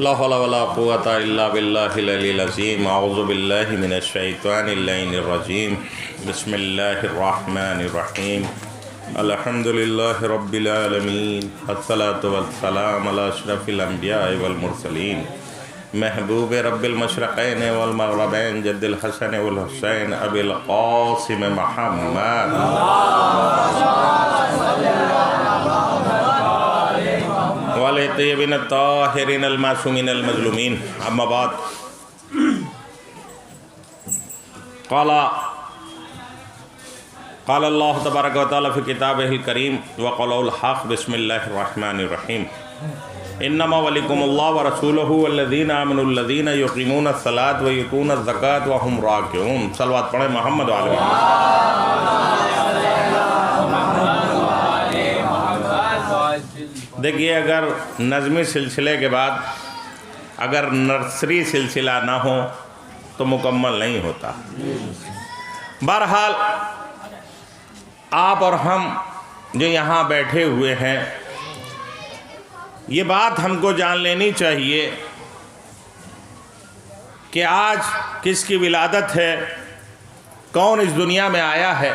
ला हौला वला कुव्वता इल्ला बिल्लाहिल अलील अज़ीम। अऊज़ु बिल्लाहि मिनश शैतानिर रजीम। बिस्मिल्लाहिर रहमानिर रहीम। अल्हम्दुलिल्लाहि रब्बिल आलमीन। अस्सलातु वस्सलामु अला अशरफिल अंबिया वल मुरसलीन। महबूब रब्बिल मशरक़ैन वल मग़रिबैन जद्दिल हसन वल हुसैन अबिल क़ासिम मुहम्मद वाले तय्यबीन ताहिरीन अल मासूमीन अल मज़लूमीन। अम्मा बाद क़ाल अल्लाह तबारक व तआला फ़ी किताबिहिल करीम व क़ौलुल हक़। बिस्मिल्लाहिर रहमानिर रहीम। इन्नमा वलिकुमुल्लाहु व रसूलुहु वल्लज़ीना आमनुल्लज़ीना युक़ीमूनस सलात व युतूनज़ ज़कात व हुम राकिऊन। सलवात पढ़ें मोहम्मद व आले मोहम्मद। देखिए, अगर नज़मी सिलसिले के बाद अगर नर्सरी सिलसिला ना हो तो मुकम्मल नहीं होता। बहरहाल आप और हम जो यहाँ बैठे हुए हैं, ये बात हमको जान लेनी चाहिए कि आज किसकी विलादत है, कौन इस दुनिया में आया है।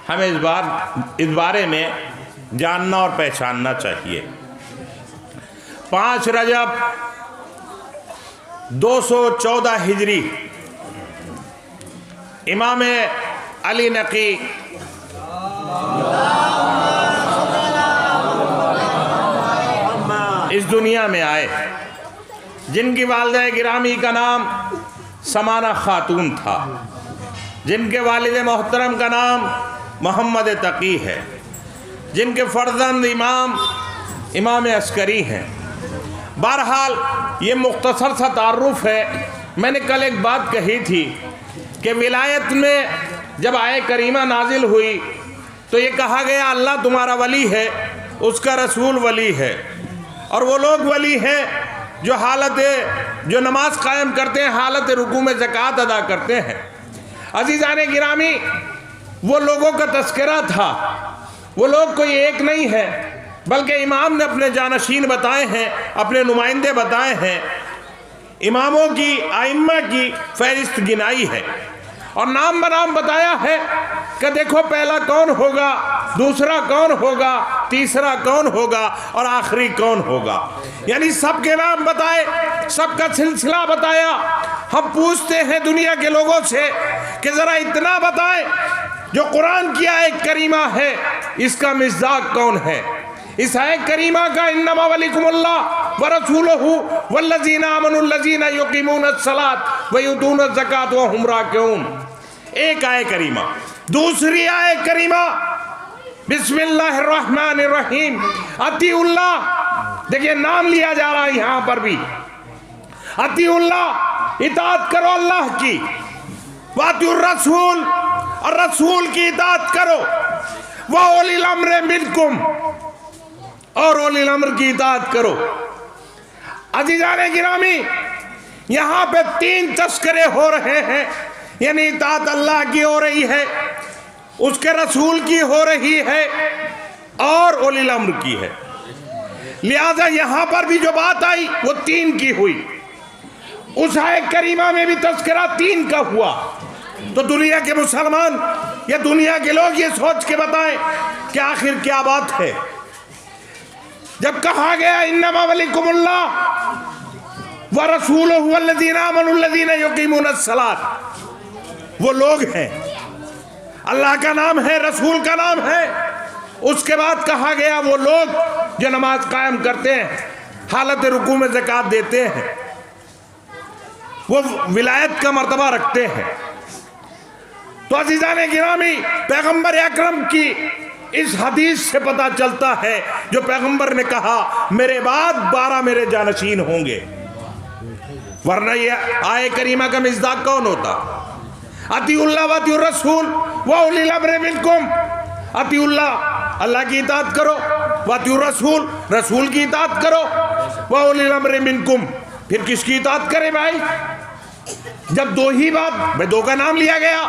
हमें इस बारे में जानना और पहचानना चाहिए। 5 रजब 214 हिजरी इमाम अली नकी इस दुनिया में आए, जिनकी वालिदा गिरामी का नाम समाना खातून था, जिनके वालिद मोहतरम का नाम मोहम्मद तकी है, जिनके फर्जंद इमाम अस्करी हैं। बहरहाल ये मुख्तसर सा तारुफ है। मैंने कल एक बात कही थी कि विलायत में जब आए करीमा नाजिल हुई तो ये कहा गया अल्लाह तुम्हारा वली है, उसका रसूल वली है, और वो लोग वली हैं जो नमाज कायम करते हैं, हालत रुकू में ज़कात अदा करते हैं। अज़ीज़ाने गिरामी, वो लोगों का तस्करा था। वो लोग कोई एक नहीं है, बल्कि इमाम ने अपने जानशीन बताए हैं, अपने नुमाइंदे बताए हैं। इमामों की, आइम्मा की फहरिस्त गिनाई है और नाम बनाम बताया है कि देखो पहला कौन होगा, दूसरा कौन होगा, तीसरा कौन होगा और आखिरी कौन होगा। यानी सबके नाम बताए, सबका सिलसिला बताया। हम पूछते हैं दुनिया के लोगों से कि ज़रा इतना बताएं, जो कुरान की आयत करीमा है इसका मिज़ाक कौन है। इस आयत करीमा का इन्नमा वलिकुमुल्लाह व रसूलुहु वल्लज़ीना आमनुल्लज़ीना युक़ीमूनस सलात व युतूनज़ ज़कात व हुम राकिऊन। एक आयत करीमा। दूसरी आयत करीमा बिस्मिल्लाहिर रहमानिर रहीम। अतीउल्लाह, देखिए नाम लिया जा रहा है यहाँ पर भी। अतीउल्लाह, इताअत करो अल्लाह की, वातिउर रसूल, और रसूल की इताअत करो, व उलिल अम्र मिनकुम, और उलिल अम्र की इताअत करो। अज़ीज़ाने गिरामी, यहाँ पे 3 तस्करे हो रहे हैं। यानी इताअत अल्लाह की हो रही है, उसके रसूल की हो रही है, और उलिल अम्र की है। लिहाजा यहाँ पर भी जो बात आई वो 3 की हुई। उस आयत करीमा में भी तस्करा 3 का हुआ। तो दुनिया के मुसलमान या दुनिया के लोग ये सोच के बताएं कि आखिर क्या बात है। जब कहा गया इन्नमा वलिकुमुल्लाह व रसूलुहु वल्लज़ीना आमनुल्लज़ीना युक़ीमूनस सलात, वो लोग हैं, अल्लाह का नाम है, रसूल का नाम है। उसके बाद कहा गया वो लोग जो नमाज कायम करते हैं, हालत रुकू में ज़कात देते हैं, वो विलायत का मर्तबा रखते हैं। तो अज़ीज़ाने गिरामी, पैगंबर अकरम की इस हदीस से पता चलता है, जो पैगंबर ने कहा मेरे बाद 12 मेरे जानशीन होंगे, वरना ये आए करीमा का मिज़दाक कौन होता। अतीउल्लाह व अतीउर रसूल व उलिल अम्र मिनकुम। अतीउल्लाह, अल्लाह की इताअत करो, व अतीउर रसूल, रसूल की इताअत करो, व उलिल अम्र मिनकुम। फिर किसकी इताअत करें भाई, जब 2 ही बात, भाई 2 का नाम लिया गया,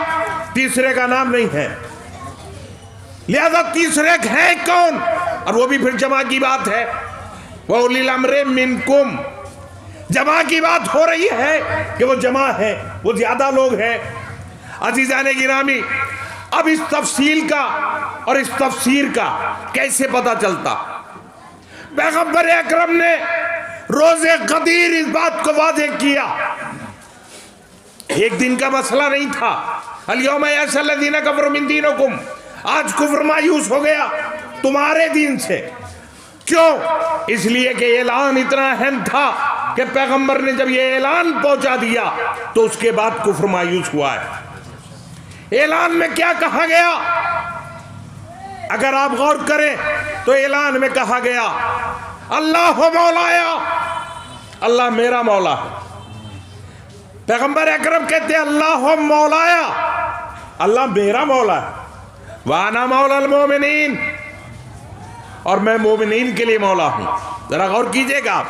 तीसरे का नाम नहीं है। लिहाजा तीसरे है कौन, और वो भी फिर जमा की बात है। वह उलिल अम्र मिनकुम, जमा की बात हो रही है कि वो जमा है, वो ज्यादा लोग हैं। अजीजाने गिरामी, अब इस तफसील का और इस तफसीर का कैसे पता चलता? पैगंबर अकरम ने रोज़े गदीर इस बात को वाज़ेह किया। एक दिन का मसला नहीं था। अल-यौमा यअसल-लज़ीना कफ़रू मिन दीनिकुम, आज कुफ्र मायूस हो गया तुम्हारे दीन से। क्यों? इसलिए कि ऐलान इतना अहम था कि पैगंबर ने जब ये ऐलान पहुंचा दिया तो उसके बाद कुफ्र मायूस हुआ है। ऐलान में क्या कहा गया? अगर आप गौर करें तो ऐलान में कहा गया अल्लाह मौलाया, अल्लाह मेरा मौला है। पैगंबर अकरम कहते हैं अल्लाह मौलाया, अल्लाह मेरा मौला है। वाना मौलाल मोमिनीन, और मैं मोमिनीन के लिए मौला हूं। जरा गौर कीजिएगा आप,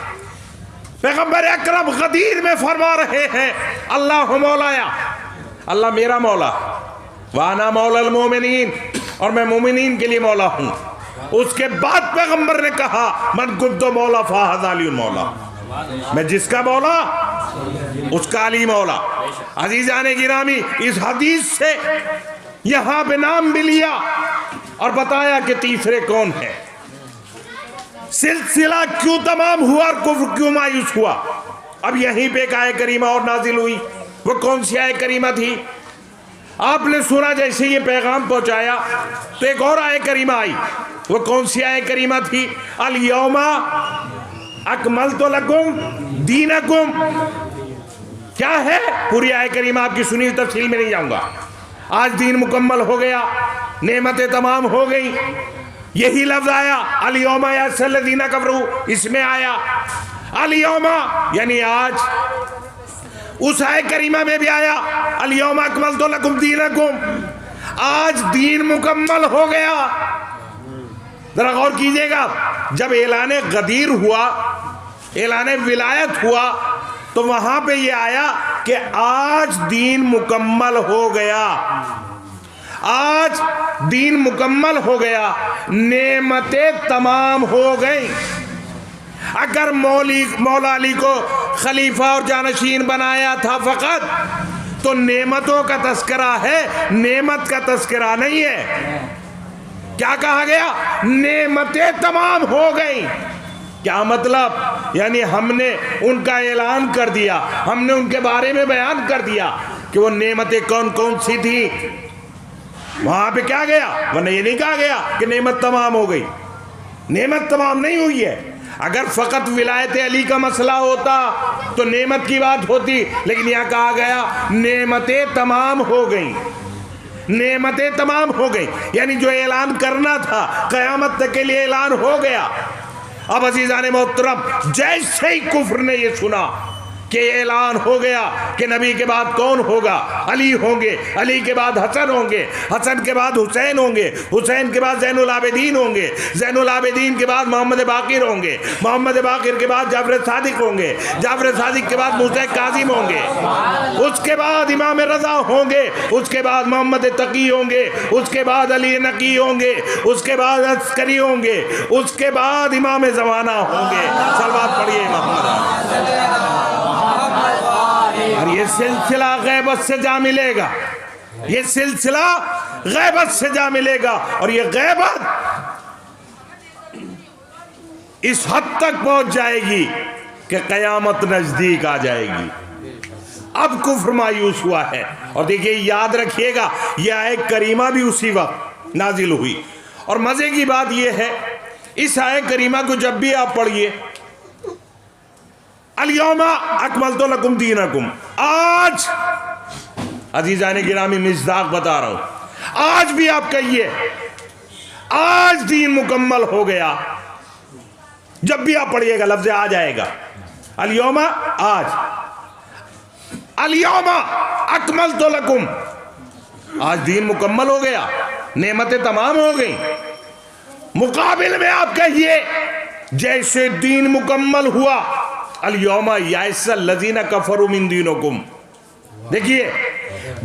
पैगंबर अकरम गदीर में फरमा रहे हैं अल्लाह मौलाया, अल्लाह मेरा मौला, वाना मौलाल मोमिनीन, और मैं मोमिनीन के लिए मौला हूं। उसके बाद पैगंबर ने कहा मन कुंतु मौला फहाज़ा अली मौला, मैं जिसका मौला उसका अली मौला। अजीजाने गिरामी, इस हदीस से यहां पे नाम भी लिया और बताया कि तीसरे कौन है। सिलसिला क्यों तमाम हुआ और कुफ्र क्यों मायूस हुआ? अब यहीं पे एक आयत करीमा और नाजिल हुई। वो कौन सी आयत करीमा थी? आपने सुना जैसे ये पैगाम पहुंचाया तो एक और आयत करीमा आई। वो कौन सी आयत करीमा थी? अल यौमा अकमलतु लकुम दीनकुम। क्या है पूरी आयत करीमा आपकी सुनी, तफसील में नहीं जाऊंगा। आज दीन मुकम्मल हो गया, नेमतें तमाम हो गई, यही लफ्ज आया अल यौमा यअसल-लज़ीना कफ़रू, इसमें आया अल यौमा यानी आज। उस आयत करीमा में भी आया अल यौमा अकमलतु लकुम दीनकुम, आज दीन मुकम्मल हो गया। जरा गौर कीजिएगा, जब ऐलान गदीर हुआ, ऐलान विलायत हुआ, तो वहां पे ये आया कि आज दीन मुकम्मल हो गया, आज दीन मुकम्मल हो गया, नेमतें तमाम हो गई। अगर मौला अली को खलीफा और जानशीन बनाया था फकत, तो नेमतों का तस्करा है, नेमत का तस्करा नहीं है। क्या कहा गया? नेमतें तमाम हो गई। क्या मतलब? यानी हमने उनका ऐलान कर दिया, हमने उनके बारे में बयान कर दिया कि वो नेमतें कौन कौन सी थी। वहां पे क्या गया? वरना ये नहीं कहा गया कि नेमत तमाम हो गई। नेमत तमाम नहीं हुई है। अगर फकत विलायत अली का मसला होता तो नेमत की बात होती, लेकिन यहाँ कहा गया नेमतें तमाम हो गई, नेमतें तमाम हो गई। यानी जो ऐलान करना था क़यामत तक के लिए ऐलान हो गया। अब अज़ीज़ाने मोहतरम, जैसे ही कुफ्र ने ये सुना कि ऐलान हो गया कि नबी के बाद कौन होगा, अली होंगे, अली के बाद हसन होंगे, हसन के बाद हुसैन होंगे, हुसैन के बाद ज़ैनुल आबिदीन होंगे, ज़ैनुल आबिदीन के बाद मोहम्मद बाक़िर होंगे, मोहम्मद बाक़िर के बाद जाफ़र सादिक होंगे, जाफ़र सादिक के बाद मूसा काज़िम होंगे, उसके बाद इमाम रज़ा होंगे, उसके बाद मोहम्मद तकी होंगे, उसके बाद अली नकी होंगे, उसके बाद अस्करी होंगे, उसके बाद इमाम ज़माना होंगे। सलवात पढ़िए मोहम्मद। और ये सिलसिला गैबत से जा मिलेगा, ये सिलसिला गैबत से जा मिलेगा। और ये गैबत इस हद तक पहुंच जाएगी कि कयामत नजदीक आ जाएगी। अब कुफ्र मायूस हुआ है। और देखिए, याद रखिएगा, यह आयत करीमा भी उसी वक्त नाजिल हुई। और मजे की बात यह है, इस आयत करीमा को जब भी आप पढ़िए, अल-यौमा अकमलतु लकुम दीनकुम, आज अजीजाने गिरामी मिज़दाक बता रहा हूं, आज भी आप कहिए आज दीन मुकम्मल हो गया। जब भी आप पढ़िएगा लफ्ज़ आ जाएगा, अल-यौमा आज, अल-यौमा अकमलतु लकुम, आज दीन मुकम्मल हो गया, नेमतें तमाम हो गई। मुकाबिल में आप कहिए जैसे दीन मुकम्मल हुआ, अल-यौमा यअसल-लज़ीना कफ़रू मिन दीनिकुम। देखिए,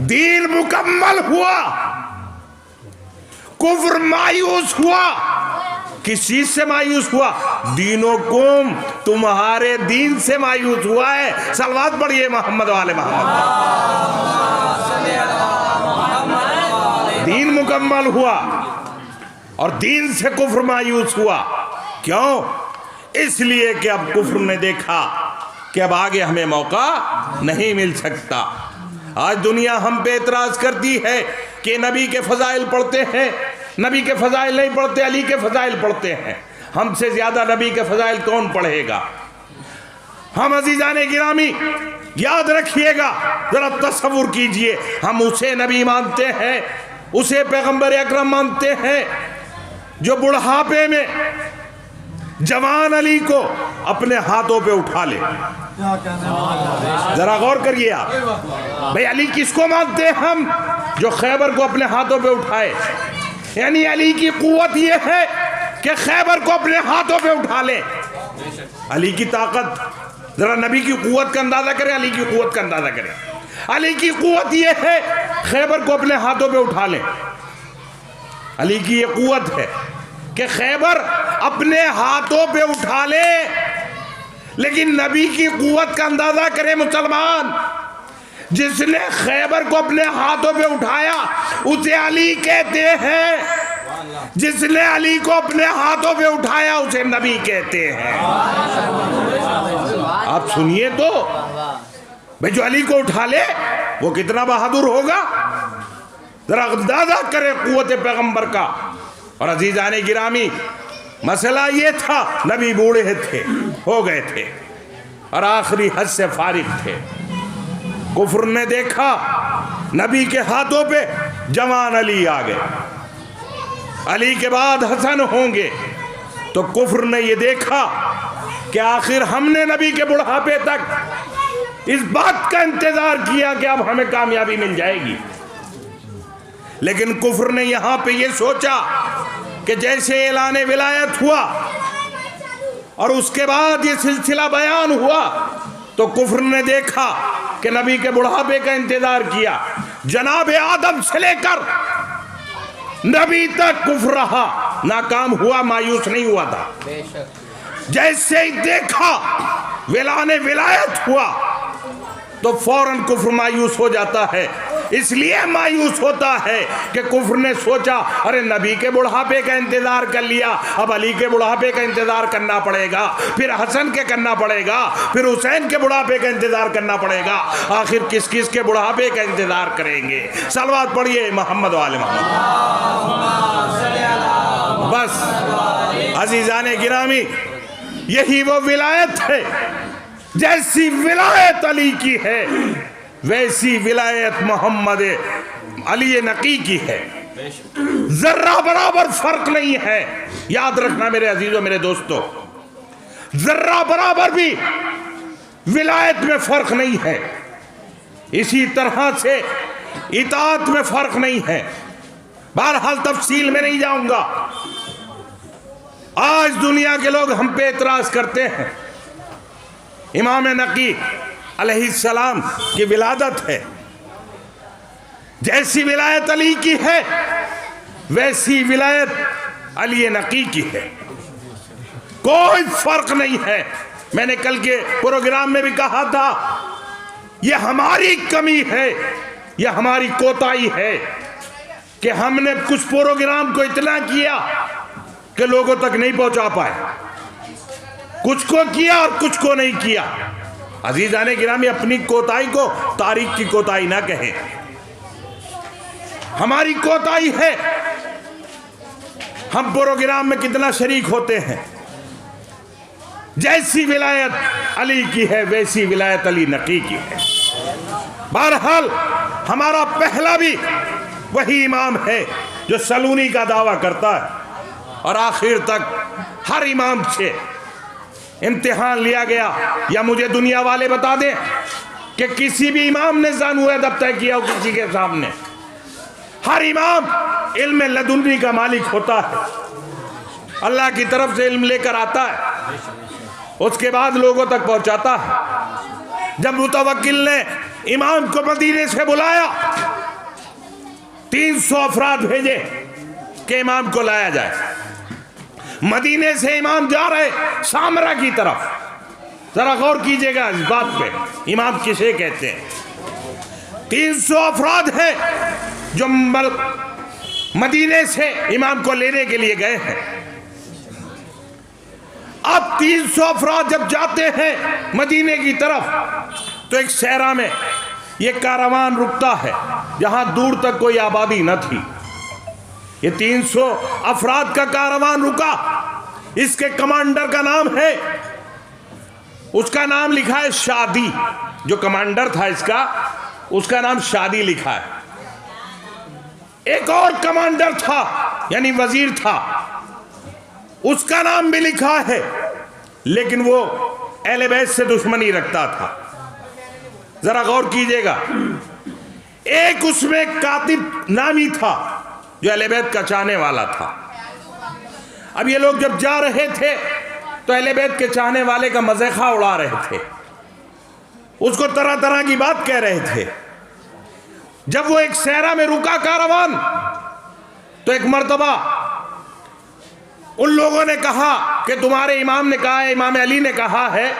दीन मुकम्मल हुआ, कुफ्र मायूस हुआ। किस चीज से मायूस हुआ? दीनुकुम, तुम्हारे दीन से मायूस हुआ है। सलवात पढ़िए मोहम्मद वाले मोहम्मद। दीन मुकम्मल हुआ और दीन से कुफ्र मायूस हुआ। क्यों? इसलिए कि अब कुफ्र ने देखा कि अब आगे हमें मौका नहीं मिल सकता। आज दुनिया हम पे एतराज करती है कि नबी के फजाइल पढ़ते हैं, नबी के फजाइल नहीं पढ़ते, अली के फजाइल पढ़ते हैं। हमसे ज्यादा नबी के फजाइल कौन पढ़ेगा? हम अजीजाने गिरामी याद रखिएगा, जरा तसव्वुर कीजिए, हम उसे नबी मानते हैं, उसे पैगंबर अकरम मानते हैं जो बुढ़ापे में जवान अली को अपने हाथों पे उठा ले। जरा गौर करिए आप, भाई अली किसको मानते हैं हम? जो खैबर को अपने हाथों पे उठाए। यानी अली की कुव्वत यह है कि खैबर को अपने हाथों पे उठा ले। अली की ताकत, जरा नबी की कुव्वत का अंदाजा करें, अली की कुव्वत का अंदाजा करें। अली की कुव्वत यह है खैबर को अपने हाथों पे उठा ले। अली की ये कुव्वत है कि खैबर अपने हाथों पे उठा ले। लेकिन नबी की कुव्वत का अंदाजा करें मुसलमान, जिसने खैबर को अपने हाथों पे उठाया उसे अली कहते हैं, जिसने अली को अपने हाथों पे उठाया उसे नबी कहते हैं। आप सुनिए तो, भाई जो अली को उठा ले वो कितना बहादुर होगा, जरा अंदाजा करें कुव्वत पैगंबर का। और अजीजाने गिरामी, मसला ये था नबी बूढ़े थे, हो गए थे और आखिरी हद से फारिग थे। कुफ्र ने देखा नबी के हाथों पे जवान अली आ गए, अली के बाद हसन होंगे। तो कुफ्र ने ये देखा कि आखिर हमने नबी के बुढ़ापे तक इस बात का इंतजार किया कि अब हमें कामयाबी मिल जाएगी। लेकिन कुफ्र ने यहां पे ये सोचा कि जैसे ऐलान विलायत हुआ और उसके बाद ये सिलसिला बयान हुआ, तो कुफ्र ने देखा कि नबी के बुढ़ापे का इंतजार किया। जनाब आदम से लेकर नबी तक कुफ्र रहा, नाकाम हुआ, मायूस नहीं हुआ था। जैसे ही देखा ऐलान विलायत हुआ तो फौरन कुफ्र मायूस हो जाता है। इसलिए मायूस होता है कि कुफ्र ने सोचा अरे नबी के बुढ़ापे का इंतजार कर लिया, अब अली के बुढ़ापे का इंतजार करना पड़ेगा, फिर हसन के करना पड़ेगा, फिर हुसैन के बुढ़ापे का इंतजार करना पड़ेगा, आखिर किस किस के बुढ़ापे का इंतजार करेंगे? सलवात पढ़िए मोहम्मद वाले मोहम्मद। बस अजीजाने गिरामी, यही वो विलायत है, जैसी विलायत अली की है वैसी विलायत मोहम्मद अली नकी की है। जर्रा बराबर फर्क नहीं है। याद रखना मेरे अजीजों, मेरे दोस्तों, जर्रा बराबर भी विलायत में फर्क नहीं है। इसी तरह से इताअत में फर्क नहीं है। बहरहाल तफसील में नहीं जाऊंगा। आज दुनिया के लोग हम पे एतराज करते हैं। इमाम नकी अलैहिस्सलाम की विलादत है, जैसी विलायत अली की है वैसी विलायत अली नकी की है, कोई फर्क नहीं है। मैंने कल के प्रोग्राम में भी कहा था, यह हमारी कमी है, यह हमारी कोताही है कि हमने कुछ प्रोग्राम को इतना किया कि लोगों तक नहीं पहुंचा पाए, कुछ को किया और कुछ को नहीं किया। अजीजाने गिरामी, अपनी कोताही को तारीख की कोताही ना कहें। हमारी कोताही है, हम प्रोग्राम में कितना शरीक होते हैं। जैसी विलायत अली की है वैसी विलायत अली नकी की है। बहरहाल हमारा पहला भी वही इमाम है जो सलूनी का दावा करता है और आखिर तक हर इमाम से इम्तिहान लिया गया। या मुझे दुनिया वाले बता दें कि किसी भी इमाम ने ज़ानू अदब तय किया हो किसी के सामने। हर इमाम इल्म लदुन्नी का मालिक होता है, अल्लाह की तरफ से इल्म लेकर आता है, उसके बाद लोगों तक पहुंचाता है। जब मुतवक्किल ने इमाम को मदीने से बुलाया, 300 अफराद भेजे कि इमाम को लाया जाए। मदीने से इमाम जा रहे सामरा की तरफ, जरा गौर कीजिएगा इस बात पे, इमाम किसे कहते हैं। 300 अफराद हैं जो मदीने से इमाम को लेने के लिए गए हैं। अब 300 अफराद जब जाते हैं मदीने की तरफ तो एक सहरा में ये कारवान रुकता है जहां दूर तक कोई आबादी न थी। ये 300 अफराद का कारवान रुका। इसके कमांडर का नाम है, उसका नाम लिखा है शादी। जो कमांडर था इसका, उसका नाम शादी लिखा है। एक और कमांडर था यानी वजीर था, उसका नाम भी लिखा है, लेकिन वो अहले बैत से दुश्मनी रखता था। जरा गौर कीजिएगा, एक उसमें कातिब नामी था जो अहले बैत का चाहने वाला था। अब ये लोग जब जा रहे थे तो अहले बैत के चाहने वाले का मज़ाक़ उड़ा रहे थे, उसको तरह तरह की बात कह रहे थे। जब वो एक सहरा में रुका कारवान, तो एक मर्तबा उन लोगों ने कहा कि तुम्हारे इमाम ने कहा है, इमाम अली ने कहा है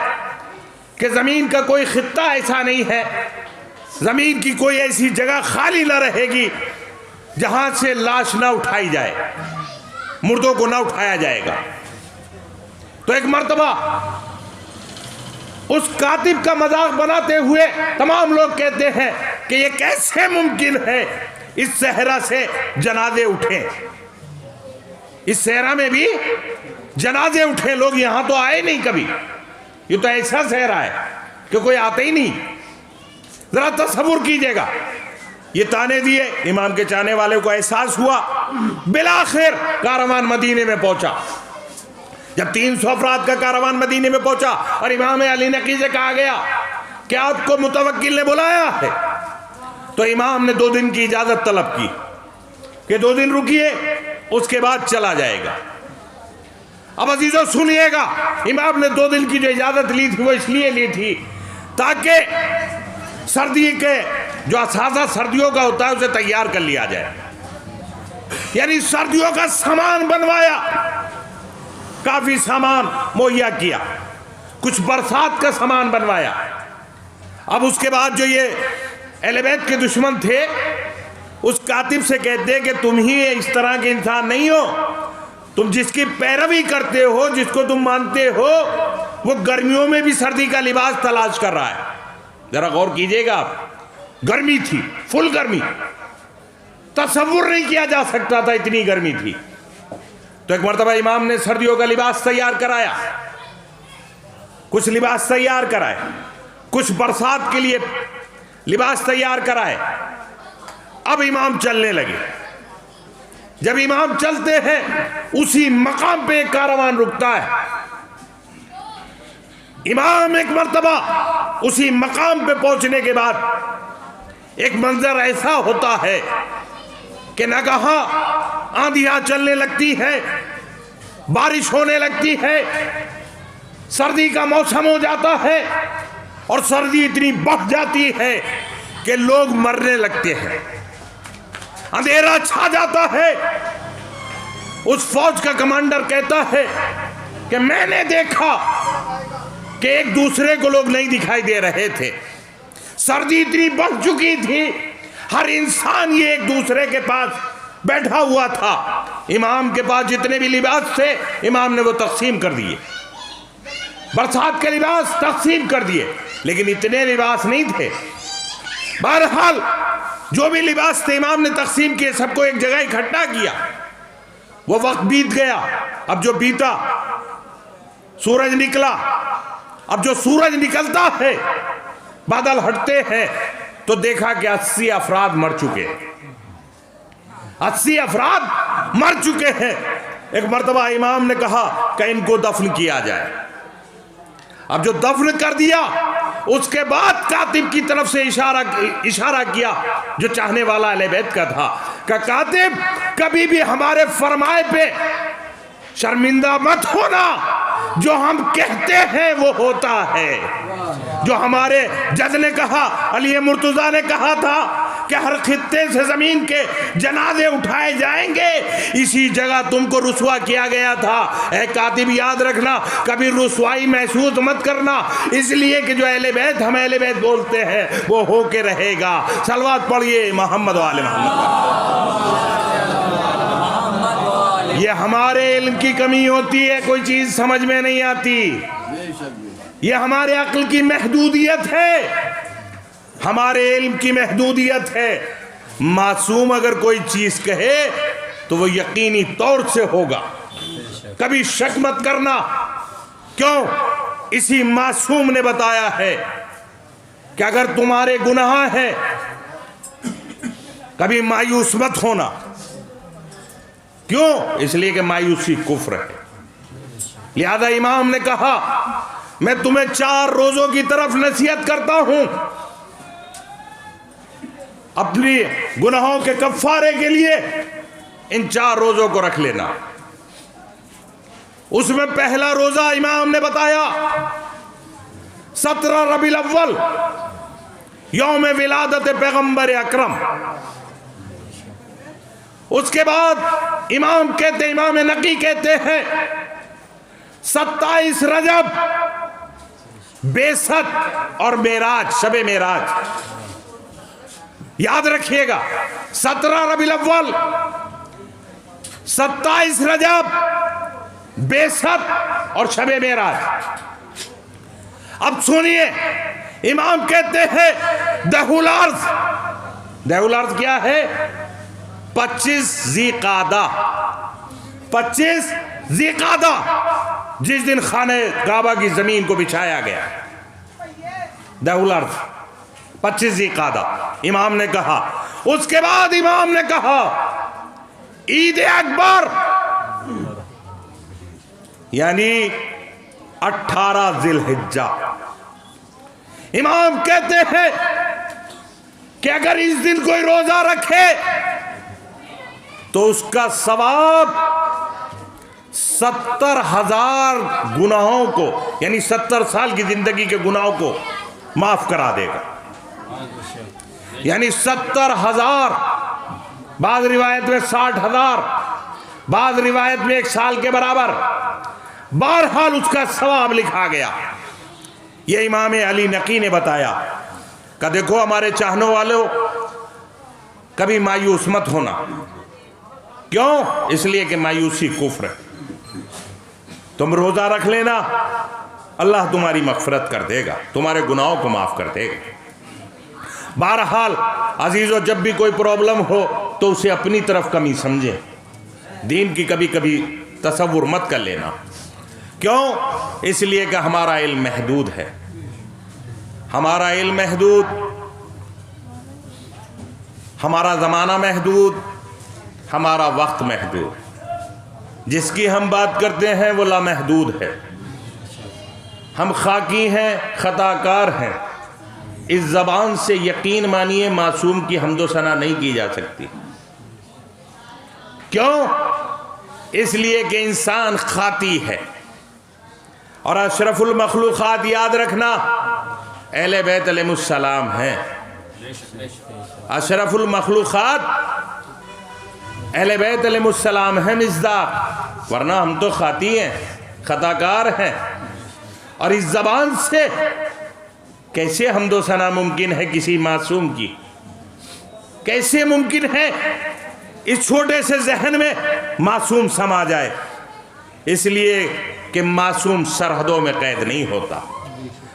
कि ज़मीन का कोई खित्ता ऐसा नहीं है, ज़मीन की कोई ऐसी जगह खाली ना रहेगी जहां से लाश ना उठाई जाए, मुर्दों को ना उठाया जाएगा। तो एक मर्तबा उस कातिब का मजाक बनाते हुए तमाम लोग कहते हैं कि ये कैसे मुमकिन है इस सहरा से जनाजे उठे, इस सहरा में भी जनाजे उठे, लोग यहां तो आए नहीं कभी, ये तो ऐसा सहरा है कि कोई आता ही नहीं। जरा तसव्वुर कीजिएगा, ये ताने दिए, इमाम के चाहने वाले को एहसास हुआ। बिलाखिर कारवान मदीने में पहुंचा। जब 300 अफराद का कारवान मदीने में पहुंचा और इमाम अली नकी से कहा गया कि आपको मुतवक्किल ने बुलाया है, तो इमाम ने 2 दिन की इजाजत तलब की कि 2 दिन रुकिए, उसके बाद चला जाएगा। अब अजीजों सुनिएगा, इमाम ने 2 दिन की जो इजाजत ली थी वो इसलिए ली थी ताकि सर्दी के जो असाजा सर्दियों का होता है उसे तैयार कर लिया जाए, यानी सर्दियों का सामान बनवाया, काफी सामान मुहैया किया, कुछ बरसात का सामान बनवाया। अब उसके बाद जो ये अहले बैत के दुश्मन थे उस कातिब से कहते कि तुम ही इस तरह के इंसान नहीं हो, तुम जिसकी पैरवी करते हो, जिसको तुम मानते हो, वो गर्मियों में भी सर्दी का लिबास तलाश कर रहा है। जरा गौर कीजिएगा आप, गर्मी थी, फुल गर्मी, तसव्वुर नहीं किया जा सकता था इतनी गर्मी थी। तो एक मर्तबा इमाम ने सर्दियों का लिबास तैयार कराया, कुछ लिबास तैयार कराए, कुछ बरसात के लिए लिबास तैयार कराए। अब इमाम चलने लगे। जब इमाम चलते हैं उसी मकाम पे एक कारवान रुकता है। इमाम एक मर्तबा उसी मकाम पे पहुंचने के बाद एक मंजर ऐसा होता है कि नगाहा आंधियां चलने लगती है, बारिश होने लगती है, सर्दी का मौसम हो जाता है और सर्दी इतनी बढ़ जाती है कि लोग मरने लगते हैं, अंधेरा छा जाता है। उस फौज का कमांडर कहता है कि मैंने देखा कि एक दूसरे को लोग नहीं दिखाई दे रहे थे, सर्दी इतनी बढ़ चुकी थी, हर इंसान ये एक दूसरे के पास बैठा हुआ था। इमाम के पास जितने भी लिबास थे इमाम ने वो तकसीम कर दिए, बरसात के लिबास तकसीम कर दिए, लेकिन इतने लिबास नहीं थे। बहरहाल जो भी लिबास थे इमाम ने तकसीम किए, सबको एक जगह इकट्ठा किया। वो वक्त बीत गया। अब जो बीता, सूरज निकला। अब जो सूरज निकलता है, बादल हटते हैं, तो देखा कि 80 अफराद मर चुके हैं, 80 अफराद मर चुके हैं। एक मर्तबा इमाम ने कहा कि इनको दफन किया जाए। अब जो दफन कर दिया, उसके बाद कातिब की तरफ से इशारा किया जो चाहने वाला अहले बैत का था, कि कातिब कभी भी हमारे फरमाए पे शर्मिंदा मत होना, जो हम कहते हैं वो होता है। जो हमारे जज ने कहा, अली मुर्तजा ने कहा था कि हर खित्ते से जमीन के जनाजे उठाए जाएंगे, इसी जगह तुमको रुसवा किया गया था। ऐ कातिब याद रखना, कभी रुसवाई महसूस मत करना, इसलिए कि जो अहले बैत हम अहले बैत बोलते हैं वो होके रहेगा। सलवात पढ़िए मोहम्मद वाले मोहम्मद। ये हमारे इल्म की कमी होती है, कोई चीज समझ में नहीं आती। ये हमारे अक्ल की महदूदियत है, हमारे इल्म की महदूदियत है। मासूम अगर कोई चीज कहे तो वो यकीनी तौर से होगा, कभी शक मत करना। क्यों? इसी मासूम ने बताया है कि अगर तुम्हारे गुनाह है कभी मायूस मत होना। क्यों? इसलिए कि मायूसी कुफ्र है। लिहाजा इमाम ने कहा मैं तुम्हें 4 रोजों की तरफ नसीहत करता हूं, अपनी गुनाहों के कफ्फारे के लिए इन 4 रोजों को रख लेना। उसमें पहला रोजा इमाम ने बताया 17 रबीउल अव्वल, यौम विलादत पैगंबर अकरम। उसके बाद इमाम नकी कहते हैं 27 रजब, बेसत और मेराज, शबे मेराज। याद रखिएगा, 17 रबीउल अव्वल, 27 रजब, बेसत और शबे मेराज। अब सुनिए, इमाम कहते हैं दहुल अर्ज़। दहुल अर्ज़ क्या है? 25 ज़ीक़ादा, 25 ज़ीक़ादा, जिस दिन खाने काबा की जमीन को बिछाया गया। दहुल अर्ज़ 25 ज़ीक़ादा इमाम ने कहा। उसके बाद इमाम ने कहा ईद अकबर, यानी 18 ज़िलहिज्जा। इमाम कहते हैं कि अगर इस दिन कोई रोजा रखे तो उसका सवाब 70,000 गुनाहों को, यानी 70 साल की जिंदगी के गुनाहों को माफ करा देगा। यानी 70,000, बाद रिवायत में 60,000, बाद रिवायत में 1 साल के बराबर, बहरहाल उसका सवाब लिखा गया। यह इमाम अली नकी ने बताया कि देखो हमारे चाहने वालों, कभी मायूस मत होना। क्यों? इसलिए कि मायूसी कुफ्र है। तुम रोजा रख लेना, अल्लाह तुम्हारी मगफरत कर देगा, तुम्हारे गुनाहों को माफ कर देगा। बहरहाल अजीज़ों, जब भी कोई प्रॉब्लम हो तो उसे अपनी तरफ कमी समझे, दीन की कभी कभी तसव्वुर मत कर लेना। क्यों? इसलिए कि हमारा इल्म महदूद है, हमारा इल्म महदूद, हमारा ज़माना महदूद, हमारा वक्त महदूद। जिसकी हम बात करते हैं वो लामहदूद है। हम खाकी हैं, खताकार हैं। इस ज़बान से यकीन मानिए मासूम की हम्दो सना नहीं की जा सकती। क्यों? इसलिए कि इंसान खाती है। और अशरफुल मखलूक़ात याद रखना अहले बैत अलैहिमुस्सलाम हैं। अशरफुल मखलूक़ात अहले बैत अलैहिमुस्सलाम हैं मिज़दाक़, वरना हम तो खाती हैं, खताकार हैं। और इस ज़बान से कैसे हम्दो सना मुमकिन है किसी मासूम की? कैसे मुमकिन है इस छोटे से जहन में मासूम समा जाए? इसलिए कि मासूम सरहदों में कैद नहीं होता,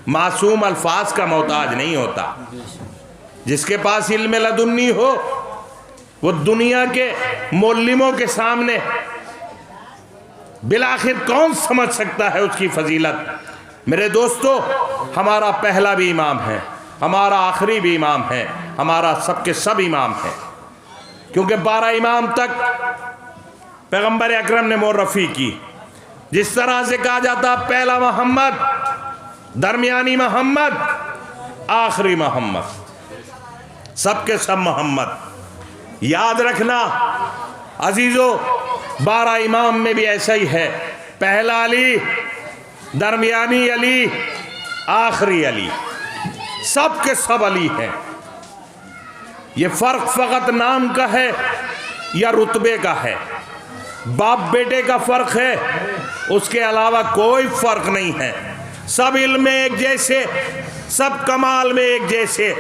मासूम अल्फाज का मोहताज नहीं होता। जिसके पास इल्म लदुन्नी हो वो दुनिया के मोल्लिमों के सामने बिलाखिर कौन समझ सकता है उसकी फजीलत। मेरे दोस्तों, हमारा पहला भी इमाम है, हमारा आखिरी भी इमाम है, हमारा सबके सब इमाम है। क्योंकि 12 इमाम तक पैगंबर अकरम ने मुर्रफी की। जिस तरह से कहा जाता पहला मोहम्मद, दरमियानी मोहम्मद, आखिरी मोहम्मद, सबके सब मोहम्मद। याद रखना अजीजों, 12 इमाम में भी ऐसा ही है। पहला अली, दरमियानी अली, आखिरी अली, सब के सब अली हैं। ये फ़र्क फ़कत नाम का है या रुतबे का है, बाप बेटे का फ़र्क है, उसके अलावा कोई फ़र्क नहीं है। सब इल्म में एक जैसे, सब कमाल में एक जैसे,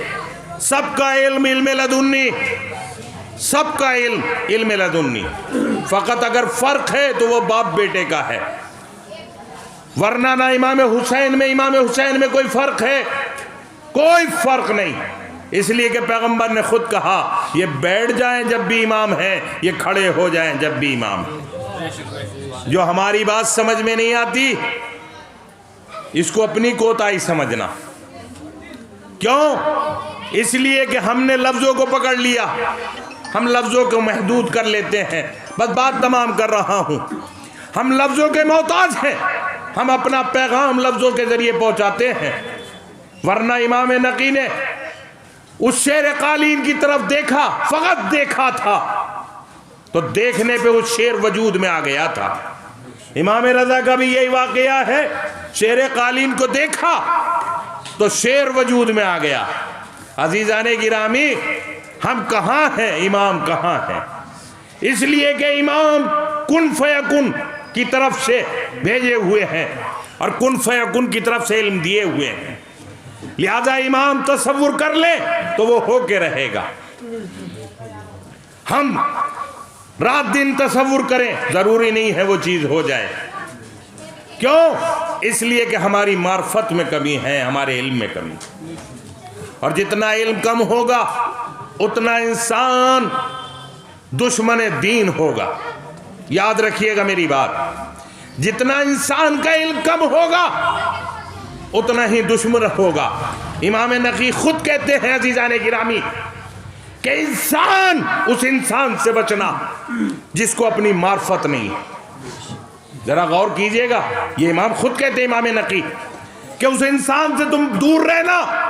सबका इल्म इल्म लदुन्नी, सबका इल्म लदुन्नी। फ़कत अगर फ़र्क है तो वो बाप बेटे का है, वरना ना इमाम हुसैन में कोई फ़र्क है, कोई फ़र्क नहीं। इसलिए कि पैगंबर ने खुद कहा, ये बैठ जाएं जब भी इमाम हैं, ये खड़े हो जाएं जब भी इमाम हैं। जो हमारी बात समझ में नहीं आती, इसको अपनी कोताही समझना। क्यों? इसलिए कि हमने लफ्ज़ों को पकड़ लिया, हम लफ्ज़ों को महदूद कर लेते हैं। बस बात तमाम कर रहा हूँ, हम लफ्ज़ों के मोहताज हैं, हम अपना पैगाम लफ्ज़ों के ज़रिए पहुँचाते हैं। वरना इमाम नकी ने उस शेर कालीन की तरफ देखा, फ़कत देखा था, तो देखने पे उस शेर वजूद में आ गया था। इमाम रज़ा का भी यही वाक़या है, शेर कालीन को देखा तो शेर वजूद में आ गया। अज़ीज़ाने गिरामी, हम कहाँ हैं, इमाम कहाँ हैं? इसलिए कि इमाम कुन फयकुन की तरफ से भेजे हुए हैं और कुन फयकुन की तरफ से इल्म दिए हुए हैं। लिहाजा इमाम तसव्वुर कर ले तो वो होके रहेगा। हम रात दिन तसव्वुर करें, ज़रूरी नहीं है वो चीज़ हो जाए। क्यों? इसलिए कि हमारी मार्फत में कमी है, हमारे इल्म में कमी। और जितना इल्म कम होगा उतना इंसान दुश्मन दीन होगा। याद रखिएगा मेरी बात, जितना इंसान का इल्म कम होगा उतना ही दुश्मन होगा। इमाम नकी खुद कहते हैं, अजीज़ाने गिरामी, कि इंसान, उस इंसान से बचना जिसको अपनी मार्फत नहीं है। जरा गौर कीजिएगा, ये इमाम खुद कहते हैं, इमाम नकी, कि उस इंसान से तुम दूर रहना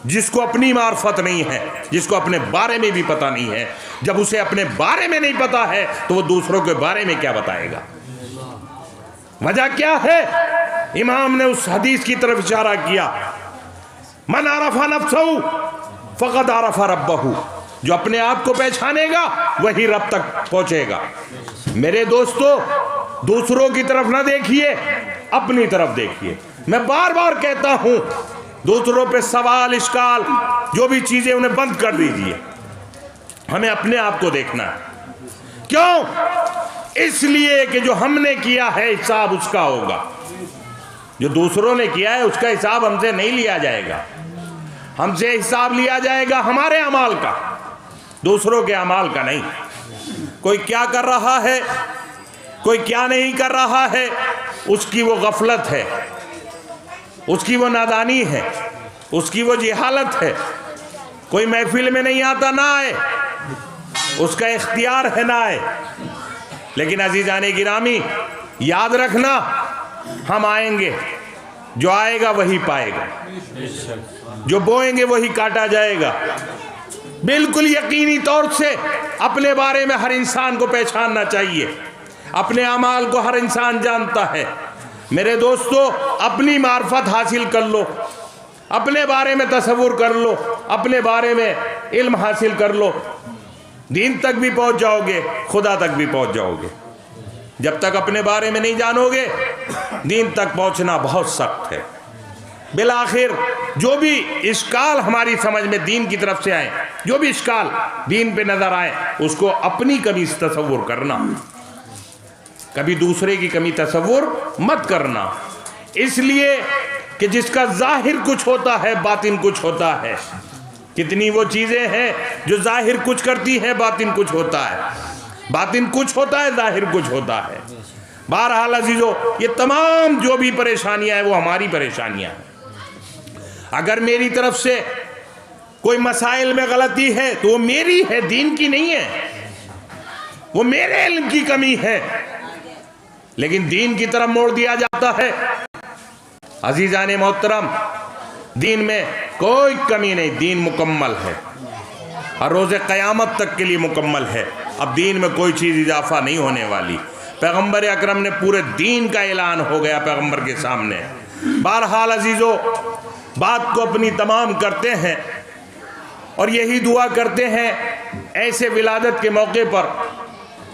जिसको अपनी मार्फत नहीं है, जिसको अपने बारे में भी पता नहीं है। जब उसे अपने बारे में नहीं पता है तो वो दूसरों के बारे में क्या बताएगा? वजह क्या है? इमाम ने उस हदीस की तरफ इशारा किया, मन आरफा नफ्सहू फ़क़द आरफा रब्बहू, जो अपने आप को पहचानेगा वही रब तक पहुंचेगा। मेरे दोस्तों, दूसरों की तरफ ना देखिए, अपनी तरफ देखिए। मैं बार बार कहता हूं, दूसरों पे सवाल, इश्काल, जो भी चीजें, उन्हें बंद कर दीजिए। हमें अपने आप को देखना है। क्यों? इसलिए कि जो हमने किया है हिसाब उसका होगा, जो दूसरों ने किया है उसका हिसाब हमसे नहीं लिया जाएगा। हमसे हिसाब लिया जाएगा हमारे अमाल का, दूसरों के अमाल का नहीं। कोई क्या कर रहा है, कोई क्या नहीं कर रहा है, उसकी वो गफलत है, उसकी वो नादानी है, उसकी वो जिहालत है। कोई महफिल में नहीं आता, ना आए, उसका इख्तियार है ना आए। लेकिन अजीज़ाने गिरामी, याद रखना, हम आएंगे, जो आएगा वही पाएगा, जो बोएंगे वही काटा जाएगा। बिल्कुल यकीनी तौर से अपने बारे में हर इंसान को पहचानना चाहिए। अपने अमाल को हर इंसान जानता है। मेरे दोस्तों, अपनी मार्फत हासिल कर लो, अपने बारे में तसव्वुर कर लो, अपने बारे में इल्म हासिल कर लो, दीन तक भी पहुंच जाओगे, खुदा तक भी पहुंच जाओगे। जब तक अपने बारे में नहीं जानोगे, दीन तक पहुंचना बहुत सख्त है। बिलाखिर जो भी इश्काल हमारी समझ में दीन की तरफ से आए, जो भी इश्काल दीन पे नजर आए, उसको अपनी कमी से तसव्वुर करना, कभी दूसरे की कमी तसव्वुर मत करना। इसलिए कि जिसका जाहिर कुछ होता है, बातिन कुछ होता है। कितनी वो चीज़ें हैं जो जाहिर कुछ करती हैं, बातिन कुछ होता है। बातिन कुछ होता है, जाहिर कुछ होता है। बहरहाल अजीजों, ये तमाम जो भी परेशानियां हैं वो हमारी परेशानियां हैं। अगर मेरी तरफ से कोई मसाइल में गलती है तो वो मेरी है, दीन की नहीं है, वो मेरे इल्म की कमी है। लेकिन दीन की तरफ मोड़ दिया जाता है। अजीजाने मोहतरम, दीन में कोई कमी नहीं, दीन मुकम्मल है और रोज़े क़यामत तक के लिए मुकम्मल है। अब दीन में कोई चीज़ इजाफा नहीं होने वाली। पैगम्बर अकरम ने पूरे दीन का ऐलान हो गया पैगम्बर के सामने। बहरहाल अजीज़ों, बात को अपनी तमाम करते हैं। और यही दुआ करते हैं ऐसे विलादत के मौके पर,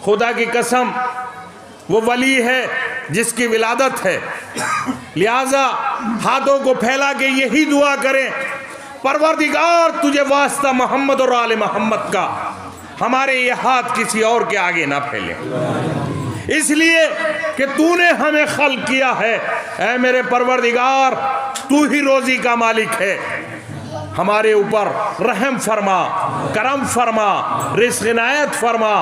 खुदा की कसम वो वली है जिसकी विलादत है, लिहाजा हाथों को फैला के यही दुआ करें, परवरदिगार तुझे वास्ता मोहम्मद और आले मोहम्मद का, हमारे ये हाथ किसी और के आगे ना फैले, इसलिए कि तूने हमें खल्क किया है। ऐ मेरे परवरदिगार, तू ही रोजी का मालिक है, हमारे ऊपर रहम फरमा, करम फरमा, रिज़्क़ इनायत फरमा।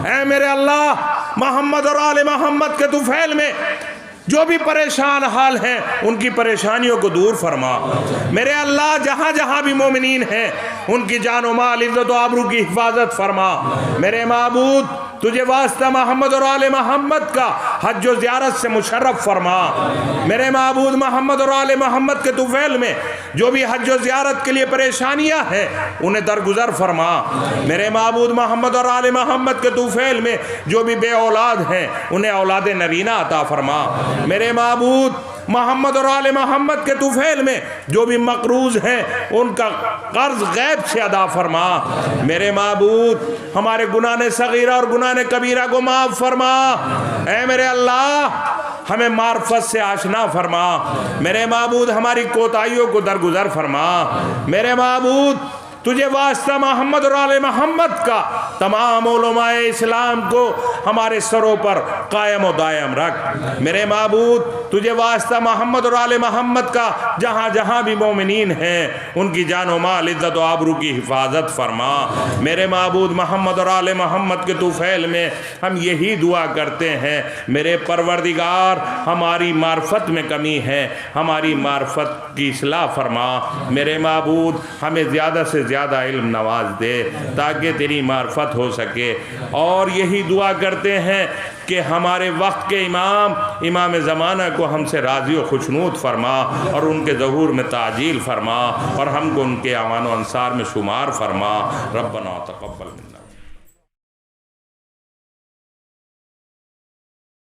ऐ मेरे अल्लाह, मोहम्मद और आले मोहम्मद के तुफैल में जो भी परेशान हाल हैं उनकी परेशानियों को दूर फरमा। मेरे अल्लाह, जहाँ जहाँ भी मोमिनीन हैं उनकी जान व माल, इज़्ज़त व आबरू की हिफाजत फरमा। मेरे माबूद, तुझे वास्ता मोहम्मद और आले मोहम्मद का हज व ज़ियारत से मुशर्रफ फरमा। मेरे माबूद, मोहम्मद और आले मोहम्मद के तुफैल में जो भी हज व ज़ियारत के लिए परेशानियाँ हैं उन्हें दरगुजर फरमा। मेरे माबूद, मोहम्मद और आले मोहम्मद के तुफैल में जो भी बे औलाद हैं उन्हें औलाद नरीना अता फरमा। मेरे माबूद, मोहम्मद और आले मोहम्मद के तुफैल में जो भी मकरूज हैं उनका कर्ज गैब से अदा फरमा। मेरे माबूद, हमारे गुनाह सगीरा और गुनाह कबीरा को माफ़ फरमा। ऐ मेरे अल्लाह, हमें मार्फत से आशना फरमा। मेरे माबूद, हमारी कोताहियों को दरगुजर फरमा। मेरे माबूद, तुझे वास्ता मोहम्मद और आले मोहम्मद का तमाम उलमाए इस्लाम को हमारे सरों पर कायम और दायम रख। मेरे माबूद, तुझे वास्ता मोहम्मद और आले मोहम्मद का जहाँ जहाँ भी मोमिनीन हैं उनकी जान व माल, इज़्ज़त व आबरू की हिफाजत फरमा। मेरे माबूद, मोहम्मद और आले मोहम्मद के तुफैल में हम यही दुआ करते हैं, मेरे परवरदिगार, हमारी मार्फत में कमी है, हमारी मार्फत की इस्लाह फरमा। मेरे माबूद, हमें ज़्यादा से ज़्यादा इल्म नवाज दे ताकि तेरी मार्फत हो सके। और यही दुआ करते हैं कि हमारे वक्त के इमाम ज़माना को हमसे राज़ी व खुशनूद फरमा और उनके ज़हूर में ताजील फरमा और हमको उनके अमान व अंसार में शुमार फरमा। रब्बना तक़ब्बल मिन्ना।